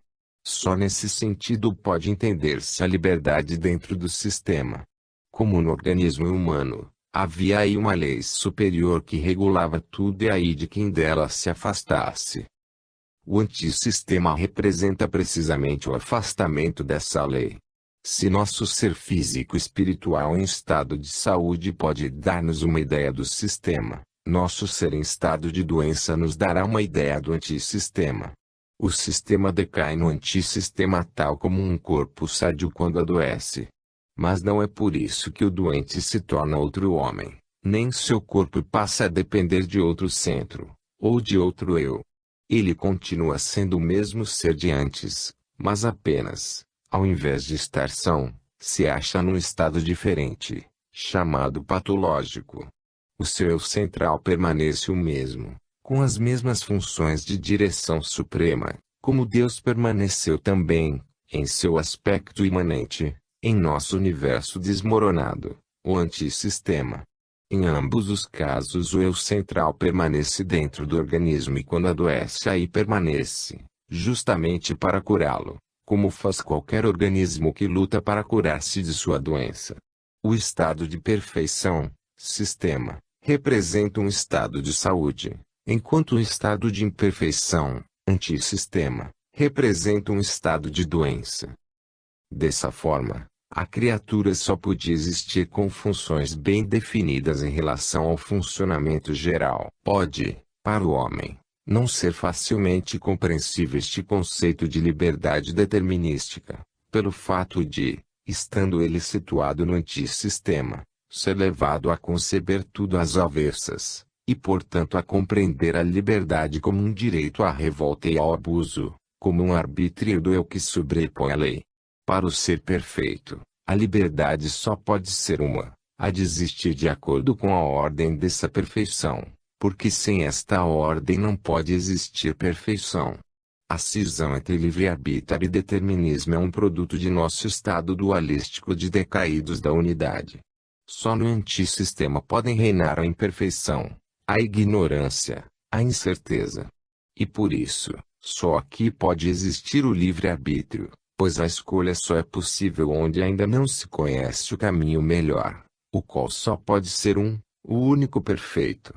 Só nesse sentido pode entender-se a liberdade dentro do sistema. Como no organismo humano, havia aí uma lei superior que regulava tudo e aí de quem dela se afastasse. O antissistema representa precisamente o afastamento dessa lei. Se nosso ser físico-espiritual em estado de saúde pode dar-nos uma ideia do sistema, nosso ser em estado de doença nos dará uma ideia do antissistema. O sistema decai no antissistema tal como um corpo sadio quando adoece. Mas não é por isso que o doente se torna outro homem, nem seu corpo passa a depender de outro centro, ou de outro eu. Ele continua sendo o mesmo ser de antes, mas apenas, ao invés de estar são, se acha num estado diferente, chamado patológico. O seu eu central permanece o mesmo, com as mesmas funções de direção suprema, como Deus permaneceu também, em seu aspecto imanente, em nosso universo desmoronado, o antissistema. Em ambos os casos o eu central permanece dentro do organismo e quando adoece aí permanece, justamente para curá-lo, como faz qualquer organismo que luta para curar-se de sua doença. O estado de perfeição, sistema, representa um estado de saúde, enquanto o estado de imperfeição, antissistema, representa um estado de doença. Dessa forma, a criatura só podia existir com funções bem definidas em relação ao funcionamento geral. Pode, para o homem, não ser facilmente compreensível este conceito de liberdade determinística, pelo fato de, estando ele situado no antissistema, ser levado a conceber tudo às avessas, e portanto a compreender a liberdade como um direito à revolta e ao abuso, como um arbítrio do eu que sobrepõe a lei. Para o ser perfeito, a liberdade só pode ser uma, a de existir de acordo com a ordem dessa perfeição, porque sem esta ordem não pode existir perfeição. A cisão entre livre-arbítrio e determinismo é um produto de nosso estado dualístico de decaídos da unidade. Só no antissistema podem reinar a imperfeição, a ignorância, a incerteza. E por isso, só aqui pode existir o livre-arbítrio, pois a escolha só é possível onde ainda não se conhece o caminho melhor, o qual só pode ser o único perfeito.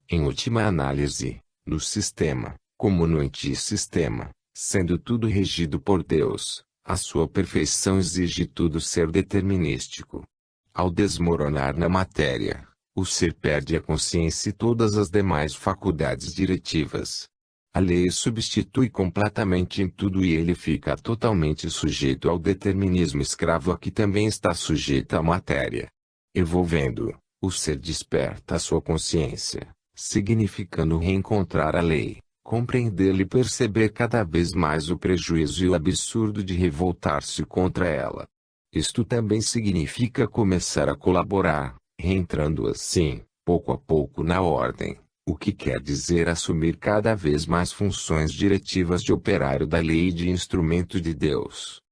Em última análise, no sistema, como no antissistema, sendo tudo regido por Deus, a sua perfeição exige tudo ser determinístico. Ao desmoronar na matéria, o ser perde a consciência e todas as demais faculdades diretivas. A lei substitui completamente em tudo e ele fica totalmente sujeito ao determinismo escravo a que também está sujeita a matéria. Evolvendo, o ser desperta a sua consciência, significando reencontrar a lei, compreendê-la e perceber cada vez mais o prejuízo e o absurdo de revoltar-se contra ela. Isto também significa começar a colaborar, reentrando assim, pouco a pouco na ordem, o que quer dizer assumir cada vez mais funções diretivas de operário da lei e de instrumento de Deus.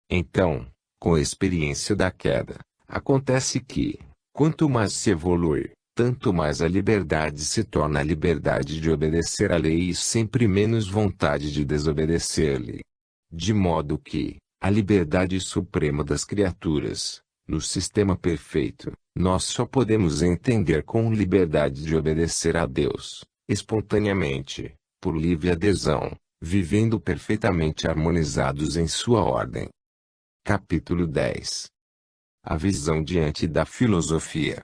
Então, com a experiência da queda, acontece que, quanto mais se evolui, tanto mais a liberdade se torna a liberdade de obedecer à lei e sempre menos vontade de desobedecer-lhe. De modo que, a liberdade suprema das criaturas, no sistema perfeito, nós só podemos entender com liberdade de obedecer a Deus, espontaneamente, por livre adesão, vivendo perfeitamente harmonizados em sua ordem. Capítulo 10. A visão diante da filosofia.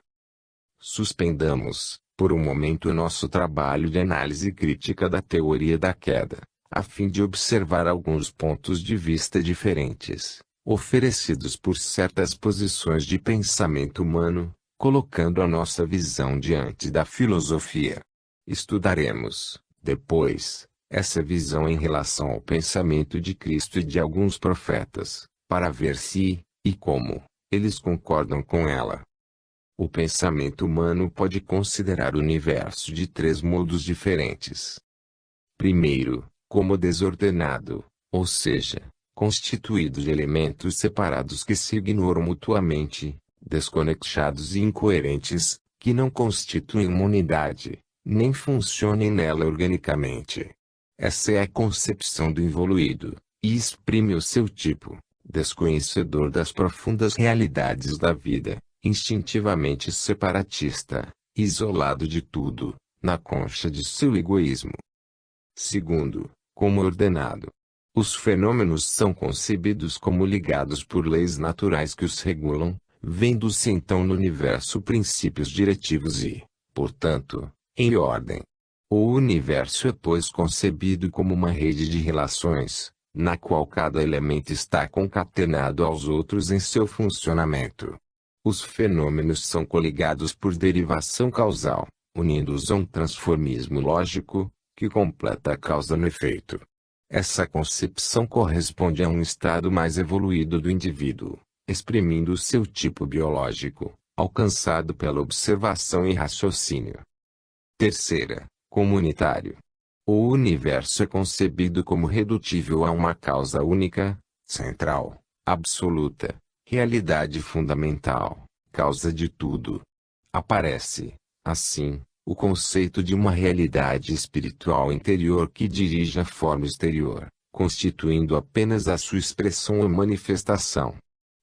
Suspendamos, por um momento, nosso trabalho de análise crítica da teoria da queda, a fim de observar alguns pontos de vista diferentes, oferecidos por certas posições de pensamento humano, colocando a nossa visão diante da filosofia. Estudaremos, depois, essa visão em relação ao pensamento de Cristo e de alguns profetas, para ver se, e como, eles concordam com ela. O pensamento humano pode considerar o universo de três modos diferentes. Primeiro, como desordenado, ou seja, constituído de elementos separados que se ignoram mutuamente, desconectados e incoerentes, que não constituem uma unidade, nem funcionem nela organicamente. Essa é a concepção do involuído, e exprime o seu tipo, desconhecedor das profundas realidades da vida, instintivamente separatista, isolado de tudo, na concha de seu egoísmo. Segundo, como ordenado. Os fenômenos são concebidos como ligados por leis naturais que os regulam, vendo-se então no universo princípios diretivos e, portanto, em ordem. O universo é, pois, concebido como uma rede de relações, na qual cada elemento está concatenado aos outros em seu funcionamento. Os fenômenos são coligados por derivação causal, unindo-os a um transformismo lógico, que completa a causa no efeito. Essa concepção corresponde a um estado mais evoluído do indivíduo, exprimindo o seu tipo biológico, alcançado pela observação e raciocínio. Terceira, comunitário. O universo é concebido como redutível a uma causa única, central, absoluta, realidade fundamental, causa de tudo. Aparece, assim, o conceito de uma realidade espiritual interior que dirige a forma exterior, constituindo apenas a sua expressão ou manifestação.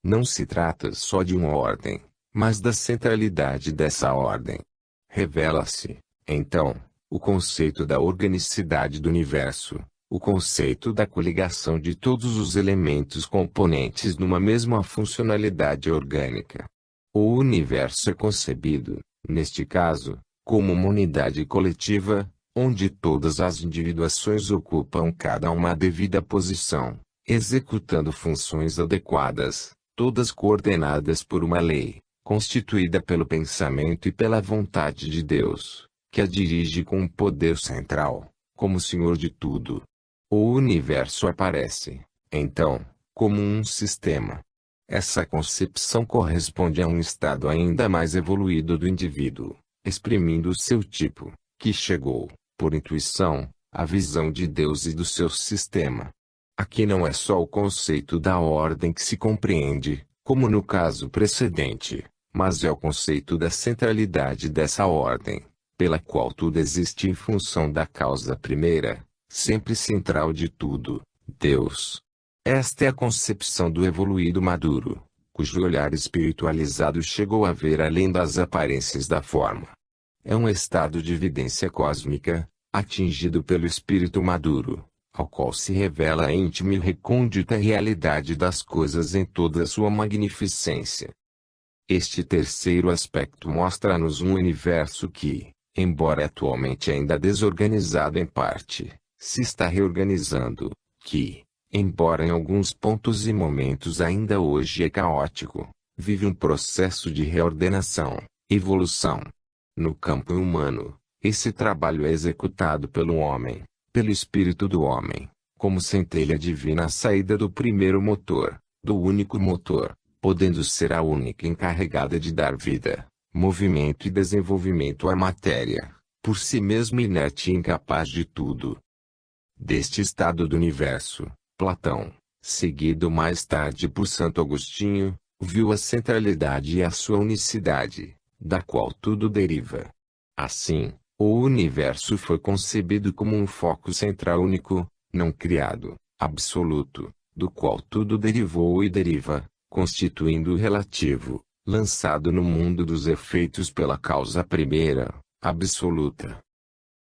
Não se trata só de uma ordem, mas da centralidade dessa ordem. Revela-se, então, o conceito da organicidade do universo, o conceito da coligação de todos os elementos componentes numa mesma funcionalidade orgânica. O universo é concebido, neste caso, como uma unidade coletiva, onde todas as individuações ocupam cada uma a devida posição, executando funções adequadas, todas coordenadas por uma lei, constituída pelo pensamento e pela vontade de Deus, que a dirige com um poder central, como Senhor de tudo. O universo aparece, então, como um sistema. Essa concepção corresponde a um estado ainda mais evoluído do indivíduo, exprimindo o seu tipo, que chegou, por intuição, a visão de Deus e do seu sistema. Aqui não é só o conceito da ordem que se compreende, como no caso precedente, mas é o conceito da centralidade dessa ordem, pela qual tudo existe em função da causa primeira, sempre central de tudo, Deus. Esta é a concepção do evoluído maduro, cujo olhar espiritualizado chegou a ver além das aparências da forma. É um estado de evidência cósmica, atingido pelo espírito maduro, ao qual se revela a íntima e recôndita realidade das coisas em toda a sua magnificência. Este terceiro aspecto mostra-nos um universo que, embora atualmente ainda desorganizado em parte, se está reorganizando, que, embora em alguns pontos e momentos ainda hoje é caótico, vive um processo de reordenação, evolução. No campo humano, esse trabalho é executado pelo homem, pelo espírito do homem, como centelha divina à saída do primeiro motor, do único motor, podendo ser a única encarregada de dar vida, movimento e desenvolvimento à matéria, por si mesmo inerte e incapaz de tudo. Deste estado do universo, Platão, seguido mais tarde por Santo Agostinho, viu a centralidade e a sua unicidade, da qual tudo deriva. Assim, o universo foi concebido como um foco central único, não criado, absoluto, do qual tudo derivou e deriva, constituindo o relativo, lançado no mundo dos efeitos pela causa primeira, absoluta.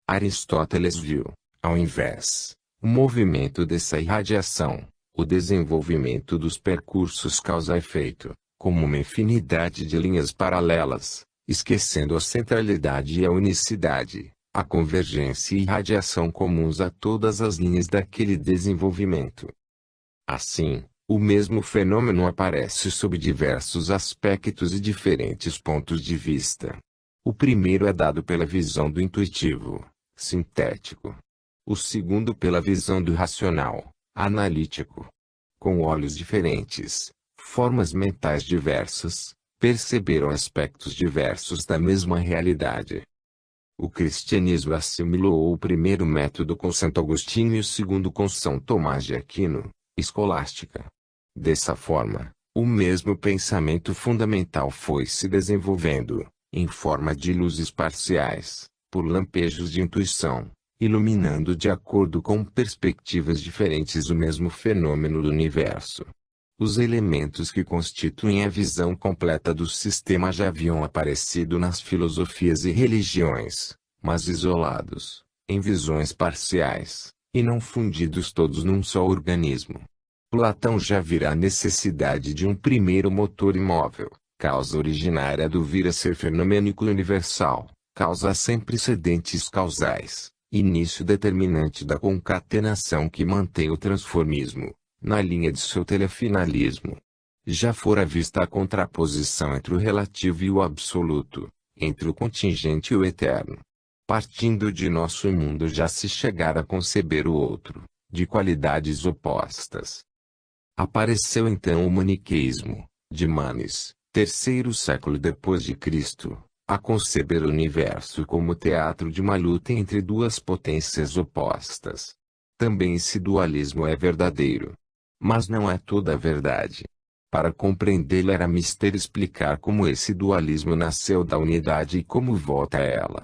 Aristóteles viu, ao invés, o movimento dessa irradiação, o desenvolvimento dos percursos causa-efeito, como uma infinidade de linhas paralelas, esquecendo a centralidade e a unicidade, a convergência e irradiação comuns a todas as linhas daquele desenvolvimento. Assim, o mesmo fenômeno aparece sob diversos aspectos e diferentes pontos de vista. O primeiro é dado pela visão do intuitivo, sintético. O segundo pela visão do racional, analítico. Com olhos diferentes, formas mentais diversas, perceberam aspectos diversos da mesma realidade. O cristianismo assimilou o primeiro método com Santo Agostinho e o segundo com São Tomás de Aquino, escolástica. Dessa forma, o mesmo pensamento fundamental foi se desenvolvendo, em forma de luzes parciais, por lampejos de intuição, iluminando de acordo com perspectivas diferentes o mesmo fenômeno do universo. Os elementos que constituem a visão completa do sistema já haviam aparecido nas filosofias e religiões, mas isolados, em visões parciais, e não fundidos todos num só organismo. Platão já vira a necessidade de um primeiro motor imóvel, causa originária do vir a ser fenomênico universal, causa sem precedentes causais, início determinante da concatenação que mantém o transformismo, na linha de seu telefinalismo. Já fora vista a contraposição entre o relativo e o absoluto, entre o contingente e o eterno. Partindo de nosso mundo já se chegara a conceber o outro, de qualidades opostas. Apareceu então o maniqueísmo, de Manes, terceiro século depois de Cristo, a conceber o universo como teatro de uma luta entre duas potências opostas. Também esse dualismo é verdadeiro. Mas não é toda a verdade. Para compreendê-lo era mister explicar como esse dualismo nasceu da unidade e como volta a ela.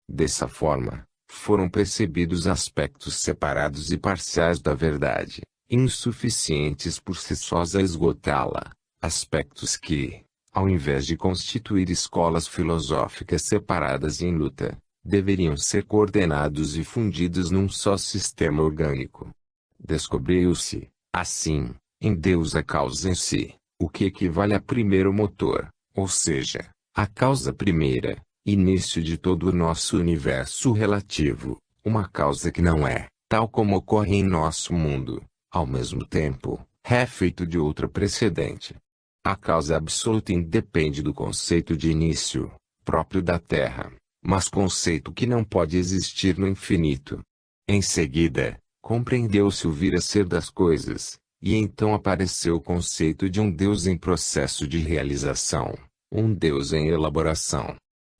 Dessa forma, foram percebidos aspectos separados e parciais da verdade, insuficientes por si sós a esgotá-la, aspectos que, ao invés de constituir escolas filosóficas separadas em luta, deveriam ser coordenados e fundidos num só sistema orgânico. Descobriu-se, assim, em Deus a causa em si, o que equivale a primeiro motor, ou seja, a causa primeira, início de todo o nosso universo relativo, uma causa que não é, tal como ocorre em nosso mundo, ao mesmo tempo, refeito de outra precedente. A causa absoluta independe do conceito de início, próprio da Terra, mas conceito que não pode existir no infinito. Em seguida, compreendeu-se o vir a ser das coisas, e então apareceu o conceito de um Deus em processo de realização, um Deus em elaboração.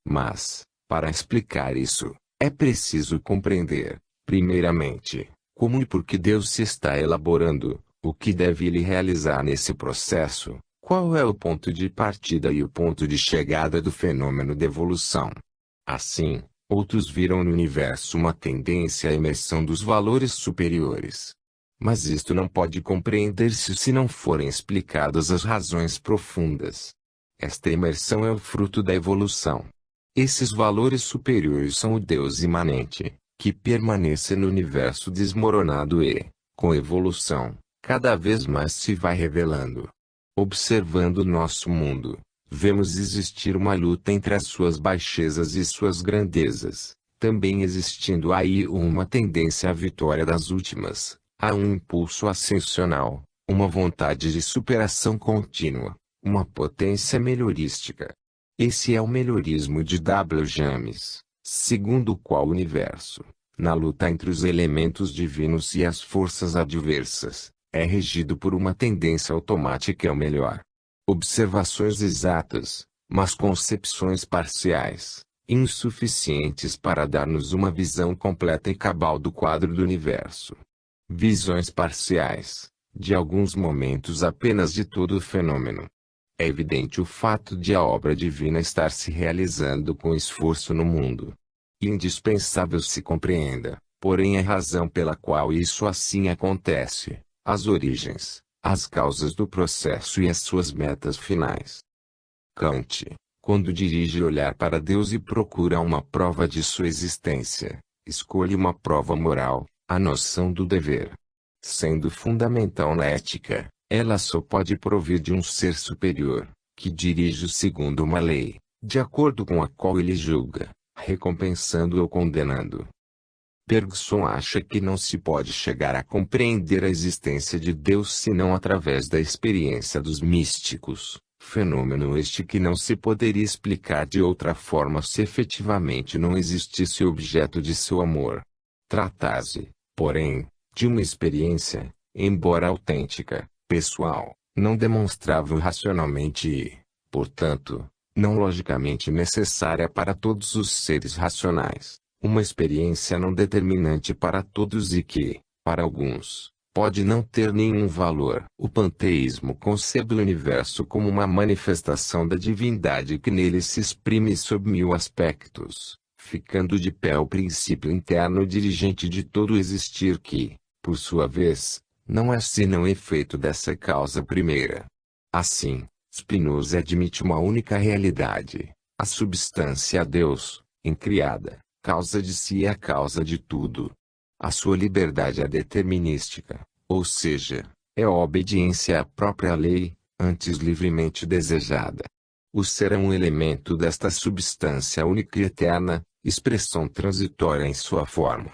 Mas, para explicar isso, é preciso compreender, Primeiramente, como e por que Deus se está elaborando, o que deve ele realizar nesse processo, qual é o ponto de partida e o ponto de chegada do fenômeno de evolução. Assim, outros viram no universo uma tendência à emersão dos valores superiores. Mas isto não pode compreender-se se não forem explicadas as razões profundas. Esta emersão é o fruto da evolução. Esses valores superiores são o Deus imanente, que permanece no universo desmoronado e, com evolução, cada vez mais se vai revelando. Observando nosso mundo, vemos existir uma luta entre as suas baixezas e suas grandezas, também existindo aí uma tendência à vitória das últimas. Há um impulso ascensional, uma vontade de superação contínua, uma potência melhorística. Esse é o melhorismo de W. James, segundo o qual o universo, na luta entre os elementos divinos e as forças adversas, é regido por uma tendência automática ao melhor. Observações exatas, mas concepções parciais, insuficientes para dar-nos uma visão completa e cabal do quadro do universo. Visões parciais, de alguns momentos apenas de todo o fenômeno. É evidente o fato de a obra divina estar se realizando com esforço no mundo. Indispensável se compreenda, porém a razão pela qual isso assim acontece, as origens, as causas do processo e as suas metas finais. Kant, quando dirige o olhar para Deus e procura uma prova de sua existência, escolhe uma prova moral, a noção do dever. Sendo fundamental na ética, ela só pode provir de um ser superior, que dirige segundo uma lei, de acordo com a qual ele julga, recompensando ou condenando. Bergson acha que não se pode chegar a compreender a existência de Deus senão através da experiência dos místicos, fenômeno este que não se poderia explicar de outra forma se efetivamente não existisse o objeto de seu amor. Trata-se, porém, de uma experiência, embora autêntica, pessoal, não demonstrável racionalmente e, portanto, não logicamente necessária para todos os seres racionais, uma experiência não determinante para todos e que, para alguns, pode não ter nenhum valor. O panteísmo concebe o universo como uma manifestação da divindade que nele se exprime sob 1000 aspectos, ficando de pé o princípio interno dirigente de todo o existir que, por sua vez, não é senão efeito dessa causa primeira. Assim, Spinoza admite uma única realidade, a substância Deus, incriada, causa de si e a causa de tudo. A sua liberdade é determinística, ou seja, é a obediência à própria lei, antes livremente desejada. O ser é um elemento desta substância única e eterna, expressão transitória em sua forma.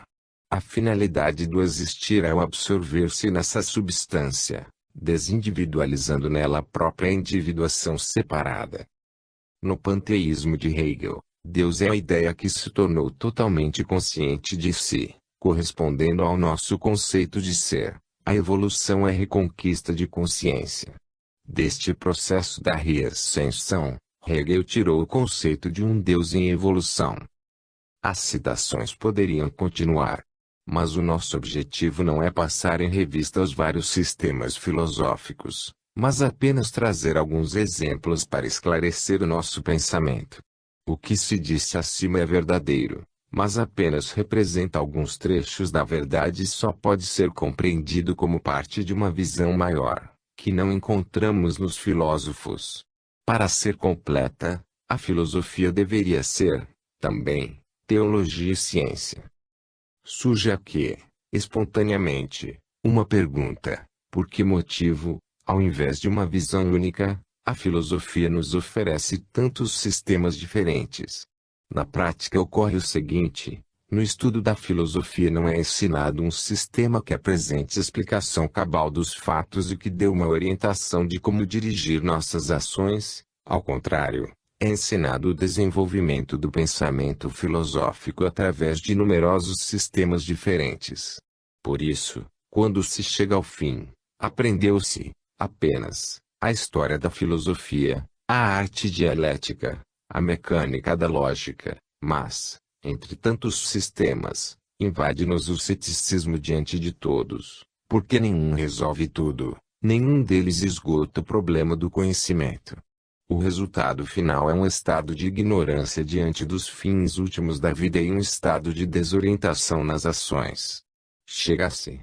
A finalidade do existir é o absorver-se nessa substância, desindividualizando nela a própria individuação separada. No panteísmo de Hegel, Deus é a ideia que se tornou totalmente consciente de si, correspondendo ao nosso conceito de ser. A evolução é reconquista de consciência. Deste processo da reascensão, Hegel tirou o conceito de um Deus em evolução. As citações poderiam continuar. Mas o nosso objetivo não é passar em revista os vários sistemas filosóficos, mas apenas trazer alguns exemplos para esclarecer o nosso pensamento. O que se disse acima é verdadeiro, mas apenas representa alguns trechos da verdade e só pode ser compreendido como parte de uma visão maior, que não encontramos nos filósofos. Para ser completa, a filosofia deveria ser, também, teologia e ciência. Surge aqui, espontaneamente, uma pergunta: por que motivo, ao invés de uma visão única, a filosofia nos oferece tantos sistemas diferentes? Na prática ocorre o seguinte: no estudo da filosofia não é ensinado um sistema que apresente explicação cabal dos fatos e que dê uma orientação de como dirigir nossas ações, ao contrário. É ensinado o desenvolvimento do pensamento filosófico através de numerosos sistemas diferentes. Por isso, quando se chega ao fim, aprendeu-se, apenas, a história da filosofia, a arte dialética, a mecânica da lógica, mas, entre tantos sistemas, Invade-nos o ceticismo diante de todos, porque nenhum resolve tudo, nenhum deles esgota o problema do conhecimento. O resultado final é um estado de ignorância diante dos fins últimos da vida e um estado de desorientação nas ações. Chega-se,